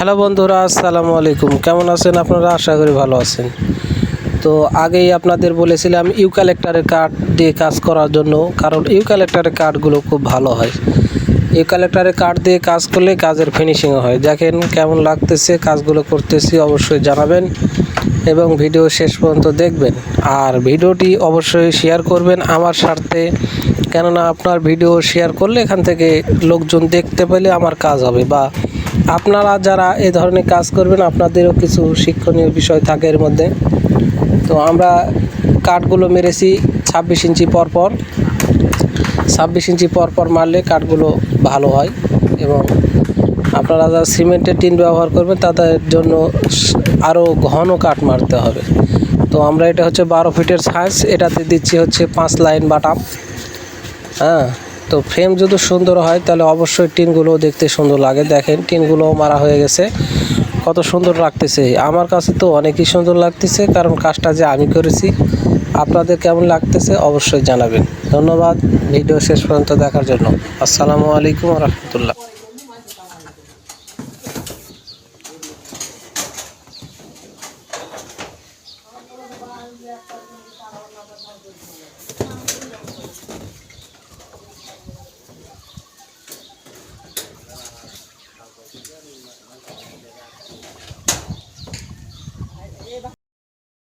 Hello বন্ধুরা, আসসালামু আলাইকুম। কেমন আছেন আপনারা? আশা করি ভালো আছেন। তো আগেই আপনাদের বলেছিলাম ইউক্যালিপ্টাসের কাঠ দিয়ে কাজ করার জন্য, কারণ ইউক্যালিপ্টাসের কাঠগুলো খুব ভালো হয়। ইউক্যালিপ্টাসের কাঠ দিয়ে কাজ করলে কাজের ফিনিশিং হয়। দেখেন কেমন লাগতেছে, কাজগুলো করতেছি অবশ্যই জানাবেন এবং ভিডিও শেষ পর্যন্ত দেখবেন। আর ভিডিওটি অবশ্যই শেয়ার করবেন আমার স্বার্থে, কেননা আপনার ভিডিও শেয়ার করলে এখান থেকে লোকজন দেখতে পেলে আমার কাজ হবে, বা আপনারা যারা এই ধরনের কাজ করবেন আপনাদেরও কিছু শিক্ষণীয় বিষয় থাকে এর মধ্যে। তো আমরা কাঠগুলো মেরেছি 26 ইঞ্চি পরপর। 26 ইঞ্চি পরপর মারলে কাঠগুলো ভালো হয়। এবং আপনারা যারা সিমেন্টের টিন ব্যবহার করবেন তাদের জন্য আরও ঘন কাঠ মারতে হবে। তো আমরা এটা হচ্ছে 12 ফিটের সাইজ, এটাতে দিচ্ছি হচ্ছে 5 লাইন বাটাম। তো ফ্রেম যদি সুন্দর হয় তাহলে অবশ্যই টিনগুলো দেখতে সুন্দর লাগে। দেখেন টিনগুলো মারা হয়ে গেছে, কত সুন্দর লাগতেছে। আমার কাছে তো অনেকই সুন্দর লাগতেছে, কারণ কাজটা যে আমি করেছি। আপনাদের কেমন লাগতেছে অবশ্যই জানাবেন। ধন্যবাদ ভিডিও শেষ পর্যন্ত দেখার জন্য। আসসালামু আলাইকুম ওয়া রাহমাতুল্লাহ।